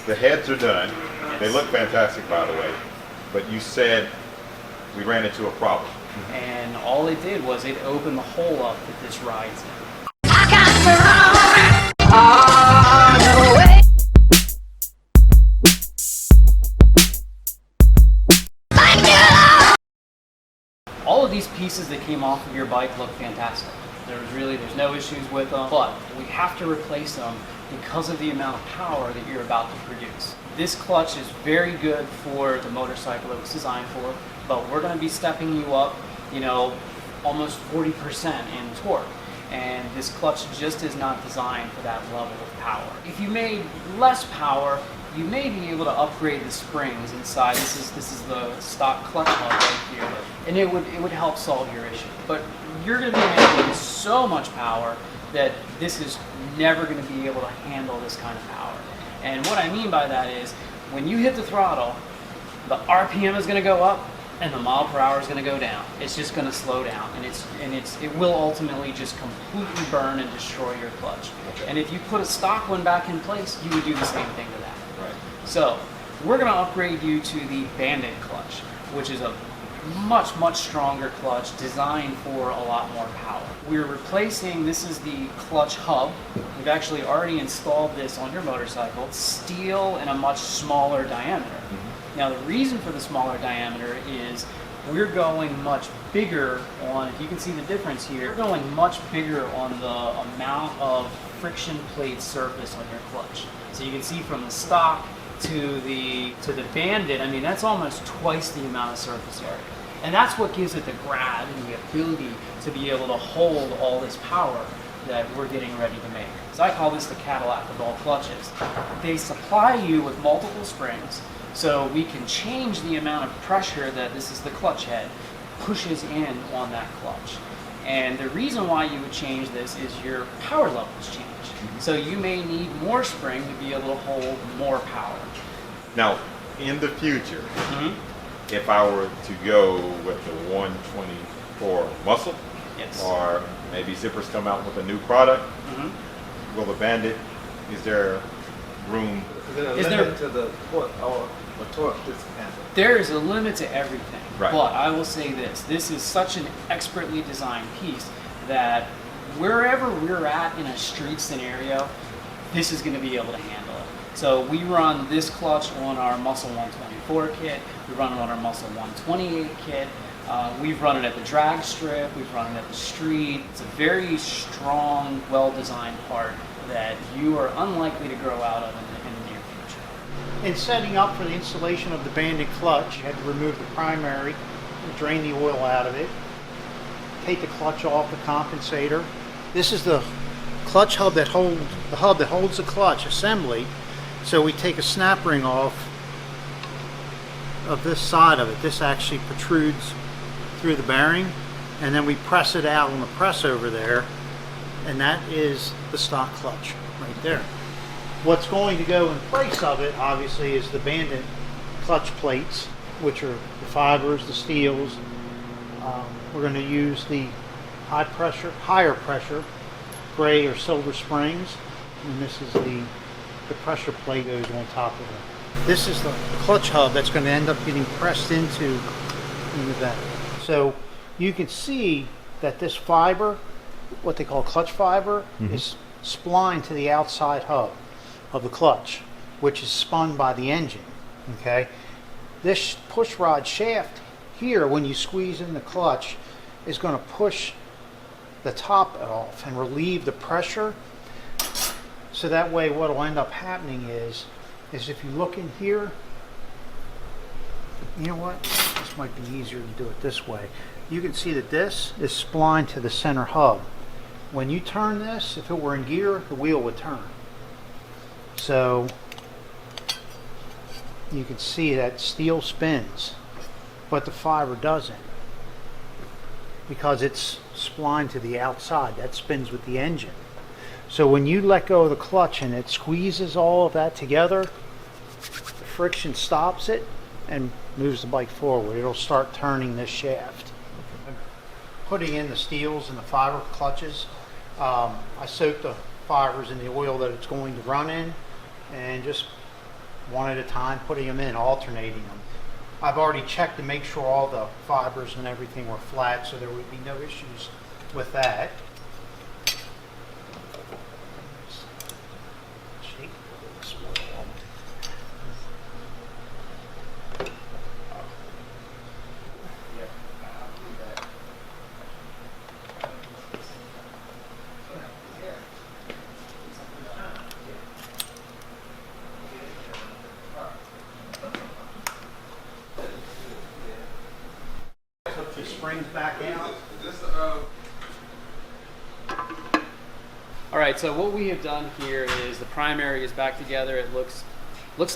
The heads are done. They look fantastic, by the way. But you said we ran into a problem. And all it did was it opened the hole up that this rides in. All of these pieces that came off of your bike look fantastic. There's no issues with them, but we have to replace them because of the amount of power that you're about to produce. This clutch is very good for the motorcycle it was designed for, but we're going to be stepping you up, you know, almost 40% in torque. And this clutch just is not designed for that level of power. If you made less power, you may be able to upgrade the springs inside. This is the stock clutch hub right here, and it would help solve your issue. But you're going to be making so much power that this is never going to be able to handle this kind of power. And what I mean by that is, when you hit the throttle, the RPM is going to go up, and the mile per hour is going to go down. It's just going to slow down, and it will ultimately just completely burn and destroy your clutch. Okay. And if you put a stock one back in place, you would do the same thing to that. Right. So we're going to upgrade you to the Bandit clutch, which is a much stronger clutch designed for a lot more power. We're replacing, this is the clutch hub. We've actually already installed this on your motorcycle. It's steel and a much smaller diameter. Mm-hmm. Now the reason for the smaller diameter is we're going much bigger on, if you can see the difference here, we're going much bigger on the amount of friction plate surface on your clutch. So you can see from the stock to the Bandit, I mean, that's almost twice the amount of surface area. And that's what gives it the grab and the ability to be able to hold all this power that we're getting ready to make. So I call this the Cadillac of all clutches. They supply you with multiple springs, so we can change the amount of pressure that this is the clutch head pushes in on that clutch. And the reason why you would change this is your power levels change. So you may need more spring to be able to hold more power. Now, in the future, if I were to go with the 124 muscle, yes, or maybe Zippers come out with a new product, will the Bandit, is there room? Is there a limit to the torque this can handle? There is a limit to everything, right. But I will say this is such an expertly designed piece that wherever we're at in a street scenario, this is going to be able to handle it. So we run this clutch on our Muscle 124 kit, we run it on our Muscle 128 kit, we've run it at the drag strip, we've run it at the street. It's a very strong, well-designed part that you are unlikely to grow out of in the near future. In setting up for the installation of the Bandit clutch, you had to remove the primary, drain the oil out of it, take the clutch off the compensator. This is the clutch hub that holds the clutch assembly. So we take a snap ring off of this side of it. This actually protrudes through the bearing, and then we press it out on the press over there, and that is the stock clutch right there. What's going to go in place of it, obviously, is the Bandit clutch plates, which are the fibers, the steels. We're going to use the higher pressure, gray or silver springs, and this is the pressure plate goes on top of it. This is the clutch hub that's going to end up getting pressed into that. So you can see that this fiber, what they call clutch fiber, is splined to the outside hub of the clutch, which is spun by the engine. Okay, this push rod shaft here, when you squeeze in the clutch, is going to push the top off and relieve the pressure. So that way what will end up happening is if you look in here, you know what, this might be easier to do it this way. You can see that this is splined to the center hub. When you turn this, if it were in gear, the wheel would turn. So you can see that steel spins, but the fiber doesn't, because it's splined to the outside. That spins with the engine. So when you let go of the clutch and it squeezes all of that together, the friction stops it and moves the bike forward. It'll start turning this shaft. Putting in the steels and the fiber clutches, I soak the fibers in the oil that it's going to run in, and just one at a time, putting them in, alternating them. I've already checked to make sure all the fibers and everything were flat, so there would be no issues with that. Shape a little small. Put the springs back out. All right, so what we have done here is the primary is back together. It looks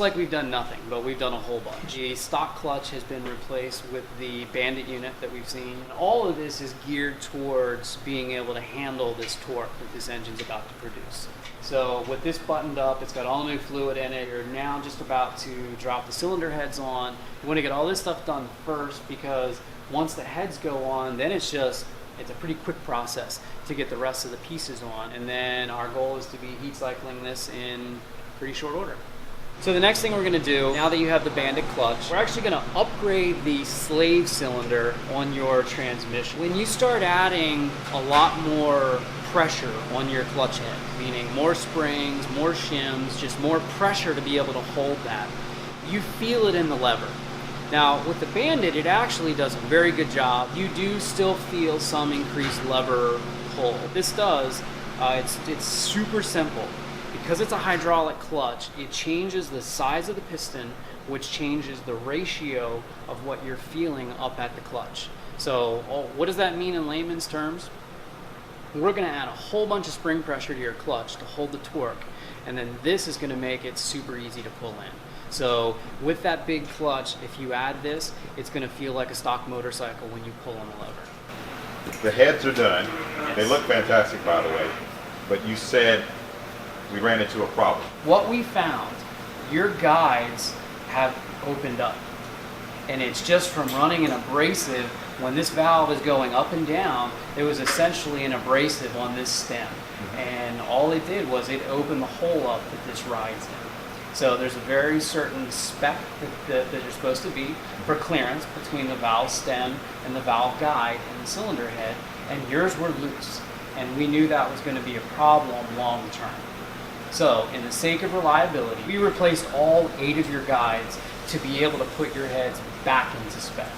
like we've done nothing, but we've done a whole bunch. The stock clutch has been replaced with the Bandit unit that we've seen. All of this is geared towards being able to handle this torque that this engine's about to produce. So with this buttoned up, it's got all new fluid in it. You're now just about to drop the cylinder heads on. You want to get all this stuff done first, because once the heads go on, then it's a pretty quick process to get the rest of the pieces on. And then our goal is to be heat cycling this in pretty short order. So the next thing we're going to do, now that you have the Bandit clutch, we're actually going to upgrade the slave cylinder on your transmission. When you start adding a lot more pressure on your clutch head, meaning more springs, more shims, just more pressure to be able to hold that, you feel it in the lever. Now with the Bandit, it actually does a very good job. You do still feel some increased lever pull. What this does, it's super simple. Because it's a hydraulic clutch, it changes the size of the piston, which changes the ratio of what you're feeling up at the clutch. So what does that mean in layman's terms? We're going to add a whole bunch of spring pressure to your clutch to hold the torque, and then this is going to make it super easy to pull in. So with that big clutch, if you add this, it's going to feel like a stock motorcycle when you pull on the lever. The heads are done. They look fantastic, by the way. But you said we ran into a problem. What we found, your guides have opened up. And it's just from running an abrasive. When this valve is going up and down, there was essentially an abrasive on this stem. And all it did was it opened the hole up that this rides in. So there's a very certain spec that you're supposed to be for clearance between the valve stem and the valve guide and the cylinder head, and yours were loose. And we knew that was going to be a problem long term. So in the sake of reliability, we replaced all 8 of your guides to be able to put your heads back into spec.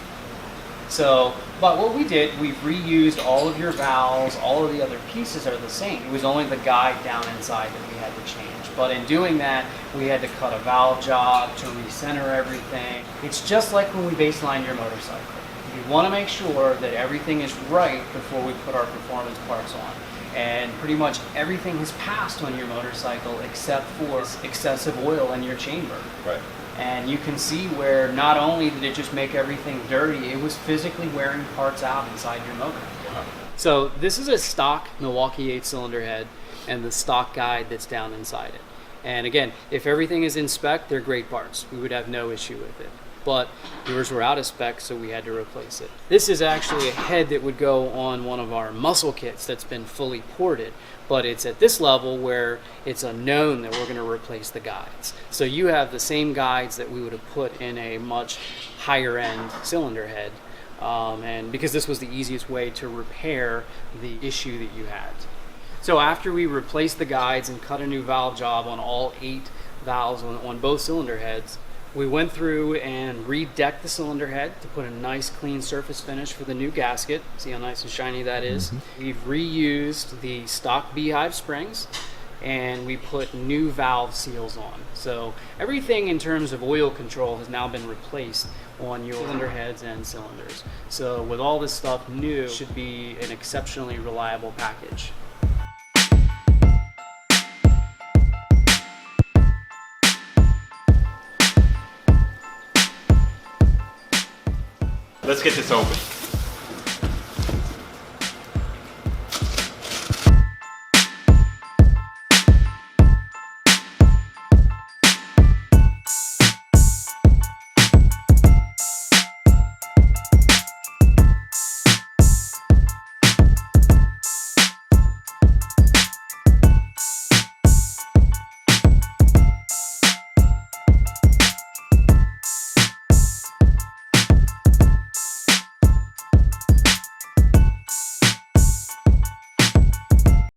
So, but what we did, we reused all of your valves, all of the other pieces are the same. It was only the guide down inside that we had to change. But in doing that, we had to cut a valve job to recenter everything. It's just like when we baseline your motorcycle. We want to make sure that everything is right before we put our performance parts on. And pretty much everything has passed on your motorcycle except for excessive oil in your chamber. Right. And you can see where not only did it just make everything dirty, it was physically wearing parts out inside your motor. Wow. So this is a stock Milwaukee 8-cylinder head and the stock guide that's down inside it. And again, if everything is in spec, they're great parts. We would have no issue with it. But yours were out of spec, so we had to replace it. This is actually a head that would go on one of our muscle kits that's been fully ported, but it's at this level where it's a known that we're going to replace the guides. So you have the same guides that we would have put in a much higher end cylinder head, and because this was the easiest way to repair the issue that you had. So after we replaced the guides and cut a new valve job on all 8 valves on both cylinder heads, we went through and redecked the cylinder head to put a nice clean surface finish for the new gasket. See how nice and shiny that is? We've reused the stock beehive springs and we put new valve seals on. So everything in terms of oil control has now been replaced on your cylinder heads and cylinders. So with all this stuff new, it should be an exceptionally reliable package. Let's get this open.